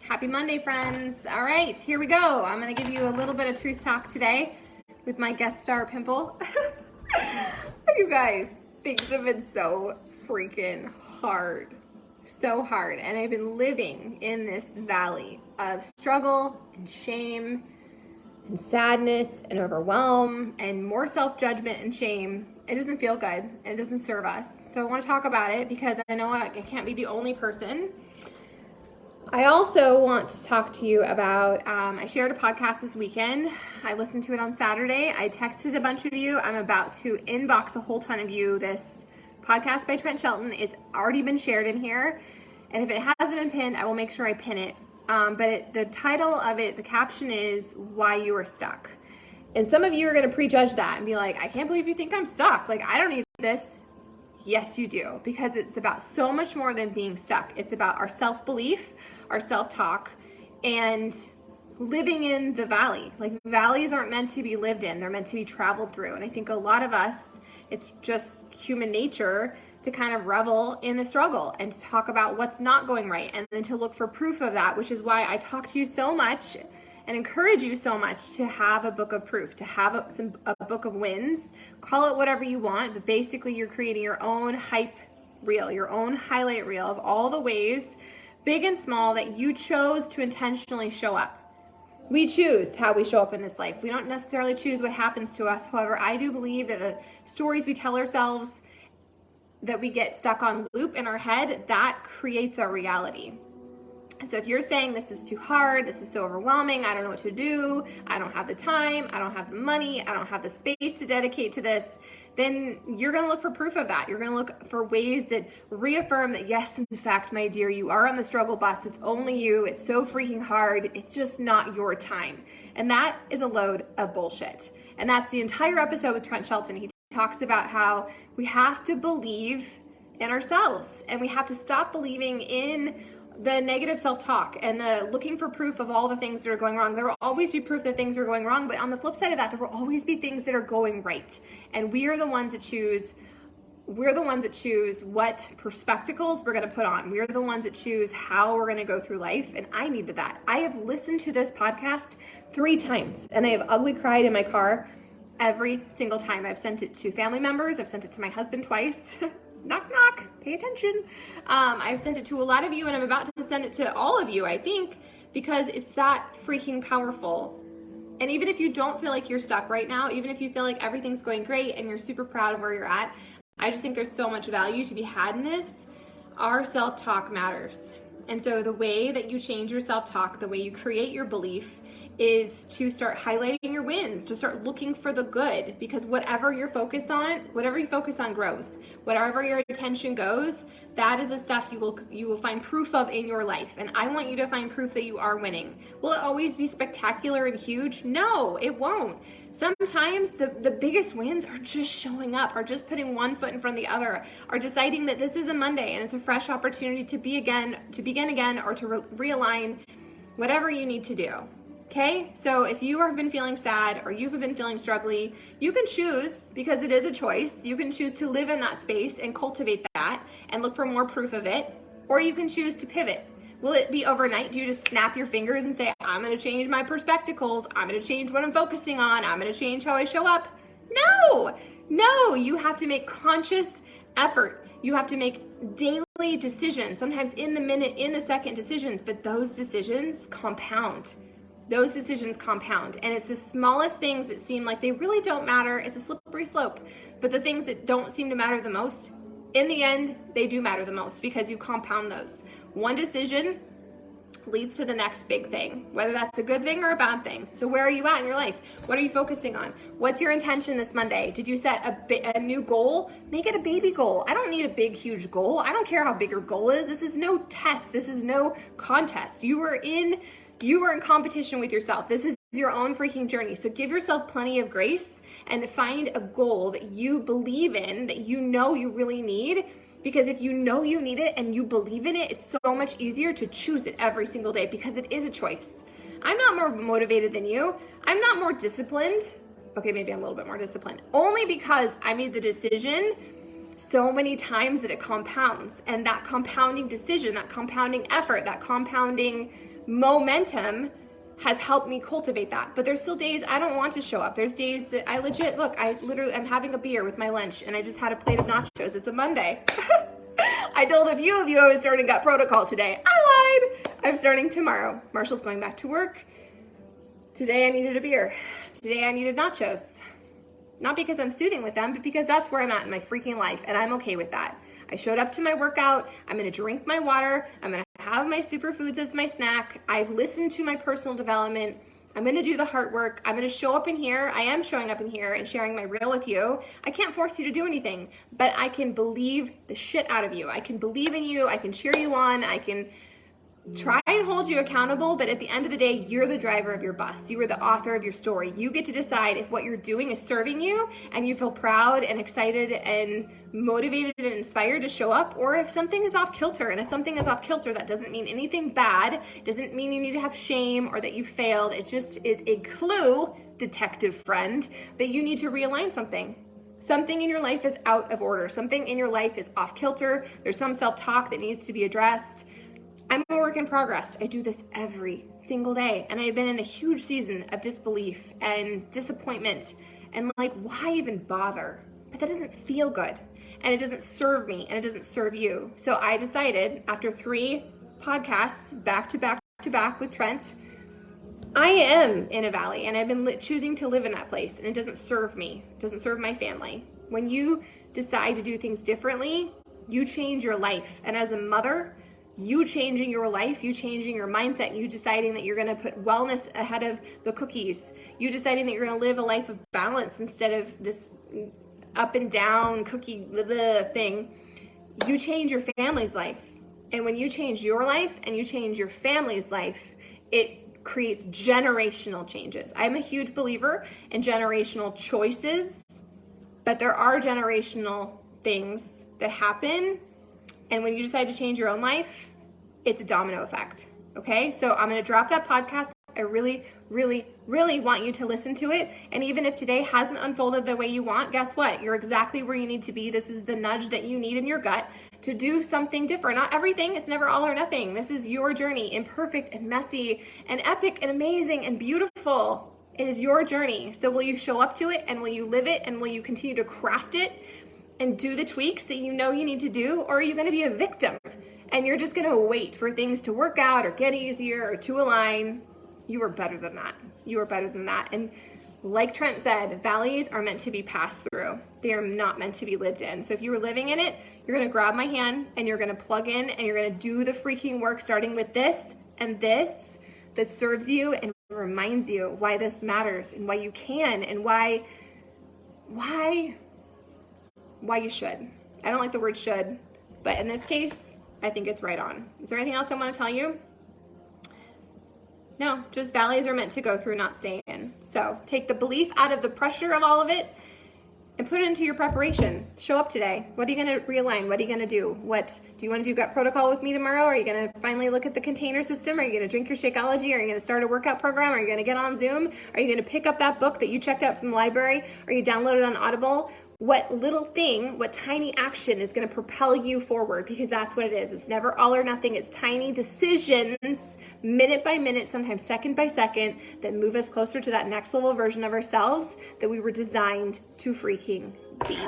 Happy Monday, friends. All right, here we go. I'm going to give you a little bit of truth talk today with my guest star Pimple. You guys, things have been so freaking hard. So hard. And I've been living in this valley of struggle and shame and sadness and overwhelm and more self-judgment and shame. It doesn't feel good and it doesn't serve us. So I want to talk about it because I know I can't be the only person. I also want to talk to you about, I shared a podcast this weekend. I listened to it on Saturday. I texted a bunch of you. I'm about to inbox a whole ton of you this podcast by Trent Shelton. It's already been shared in here. And if it hasn't been pinned, I will make sure I pin it. The title of it, the caption is Why You Are Stuck. And some of you are going to prejudge that and be like, I can't believe you think I'm stuck. Like, I don't need this. Yes, you do, because it's about so much more than being stuck. It's about our self-belief, our self-talk, and living in the valley. Like, valleys aren't meant to be lived in. They're meant to be traveled through. And I think a lot of us, it's just human nature to kind of revel in the struggle and to talk about what's not going right and then to look for proof of that, which is why I talk to you so much and encourage you so much to have a book of proof, to have a book of wins. Call it whatever you want, but basically you're creating your own hype reel, your own highlight reel of all the ways, big and small, that you chose to intentionally show up. We choose how we show up in this life. We don't necessarily choose what happens to us. However, I do believe that the stories we tell ourselves, that we get stuck on loop in our head, that creates our reality. So if you're saying this is too hard, this is so overwhelming, I don't know what to do, I don't have the time, I don't have the money, I don't have the space to dedicate to this, then you're going to look for proof of that. You're going to look for ways that reaffirm that, yes, in fact, my dear, you are on the struggle bus. It's only you. It's so freaking hard. It's just not your time. And that is a load of bullshit. And that's the entire episode with Trent Shelton. He talks about how we have to believe in ourselves and we have to stop believing in the negative self-talk and the looking for proof of all the things that are going wrong. There will always be proof that things are going wrong, but on the flip side of that, there will always be things that are going right. And we are the ones that choose. We're the ones that choose what perspectives we're going to put on. We're the ones that choose how we're going to go through life. And I needed that. I have listened to this podcast 3 times and I have ugly cried in my car every single time. I've sent it to family members. I've sent it to my husband twice. Knock, knock, pay attention. I've sent it to a lot of you and I'm about to send it to all of you, I think, because it's that freaking powerful. And even if you don't feel like you're stuck right now, even if you feel like everything's going great and you're super proud of where you're at, I just think there's so much value to be had in this. Our self-talk matters. And so the way that you change your self-talk, the way you create your belief, is to start highlighting your wins, to start looking for the good, because whatever you focus on grows. Whatever your attention goes, that is the stuff you will find proof of in your life. And I want you to find proof that you are winning. Will it always be spectacular and huge? No, it won't. Sometimes the biggest wins are just showing up, are just putting one foot in front of the other, are deciding that this is a Monday and it's a fresh opportunity to begin again, or to realign whatever you need to do. Okay, so if you have been feeling sad or you've been feeling struggly, you can choose, because it is a choice, you can choose to live in that space and cultivate that and look for more proof of it, or you can choose to pivot. Will it be overnight? Do you just snap your fingers and say, I'm going to change my perspectives, I'm going to change what I'm focusing on, I'm going to change how I show up? No, you have to make conscious effort. You have to make daily decisions, sometimes in the minute, in the second decisions, but those decisions compound. Those decisions compound, and it's the smallest things that seem like they really don't matter. It's a slippery slope, but the things that don't seem to matter the most, in the end, they do matter the most because you compound those. One decision leads to the next big thing, whether that's a good thing or a bad thing. So where are you at in your life? What are you focusing on? What's your intention this Monday? Did you set a new goal? Make it a baby goal. I don't need a big, huge goal. I don't care how big your goal is. This is no test. This is no contest. You are in competition with yourself. This is your own freaking journey. So give yourself plenty of grace and find a goal that you believe in, that you know you really need. Because if you know you need it and you believe in it, it's so much easier to choose it every single day because it is a choice. I'm not more motivated than you. I'm not more disciplined. Okay, maybe I'm a little bit more disciplined. Only because I made the decision so many times that it compounds. And that compounding decision, that compounding effort, that compounding momentum has helped me cultivate that. But there's still days I don't want to show up. There's days that I'm having a beer with my lunch and I just had a plate of nachos. It's a Monday. I told a few of you I was starting gut protocol today. I lied. I'm starting tomorrow. Marshall's going back to work. Today I needed a beer. Today I needed nachos. Not because I'm soothing with them, but because that's where I'm at in my freaking life, and I'm okay with that. I showed up to my workout. I'm gonna drink my water. I'm gonna have my superfoods as my snack. I've listened to my personal development. I'm gonna do the heart work. I'm gonna show up in here. I am showing up in here and sharing my real with you. I can't force you to do anything, but I can believe the shit out of you. I can believe in you. I can cheer you on. I can try and hold you accountable, but at the end of the day, you're the driver of your bus. You are the author of your story. You get to decide if what you're doing is serving you and you feel proud and excited and motivated and inspired to show up, or if something is off kilter. And if something is off kilter, that doesn't mean anything bad. It doesn't mean you need to have shame or that you failed. It just is a clue, detective friend, that you need to realign something. Something in your life is out of order. Something in your life is off kilter. There's some self-talk that needs to be addressed. I'm a work in progress. I do this every single day. And I've been in a huge season of disbelief and disappointment and like, why even bother? But that doesn't feel good. And it doesn't serve me and it doesn't serve you. So I decided after 3 podcasts back to back to back with Trent, I am in a valley and I've been choosing to live in that place, and it doesn't serve me. It doesn't serve my family. When you decide to do things differently, you change your life. And as a mother, you changing your life, you changing your mindset, you deciding that you're gonna put wellness ahead of the cookies, you deciding that you're gonna live a life of balance instead of this up and down cookie thing, you change your family's life. And when you change your life and you change your family's life, it creates generational changes. I'm a huge believer in generational choices, but there are generational things that happen. And when you decide to change your own life, it's a domino effect, okay? So I'm gonna drop that podcast. I really, really, really want you to listen to it. And even if today hasn't unfolded the way you want, guess what? You're exactly where you need to be. This is the nudge that you need in your gut to do something different. Not everything, it's never all or nothing. This is your journey, imperfect and messy and epic and amazing and beautiful. It is your journey. So will you show up to it, and will you live it, and will you continue to craft it and do the tweaks that you know you need to do? Or are you gonna be a victim and you're just gonna wait for things to work out or get easier or to align? You are better than that. You are better than that. And like Trent said, valleys are meant to be passed through. They are not meant to be lived in. So if you were living in it, you're gonna grab my hand and you're gonna plug in and you're gonna do the freaking work, starting with this and this that serves you and reminds you why this matters and why you can and why you should. I don't like the word should, but in this case, I think it's right on. Is there anything else I want to tell you? No, just valleys are meant to go through, not stay in. So take the belief out of the pressure of all of it and put it into your preparation. Show up today. What are you going to realign? What are you going to do? What do you want to do? Gut protocol with me tomorrow? Are you going to finally look at the container system? Are you going to drink your Shakeology? Are you going to start a workout program? Are you going to get on Zoom? Are you going to pick up that book that you checked out from the library? Are you downloaded on Audible? What little thing, what tiny action is going to propel you forward? Because that's what it is. It's never all or nothing. It's tiny decisions, minute by minute, sometimes second by second, that move us closer to that next level version of ourselves that we were designed to freaking be.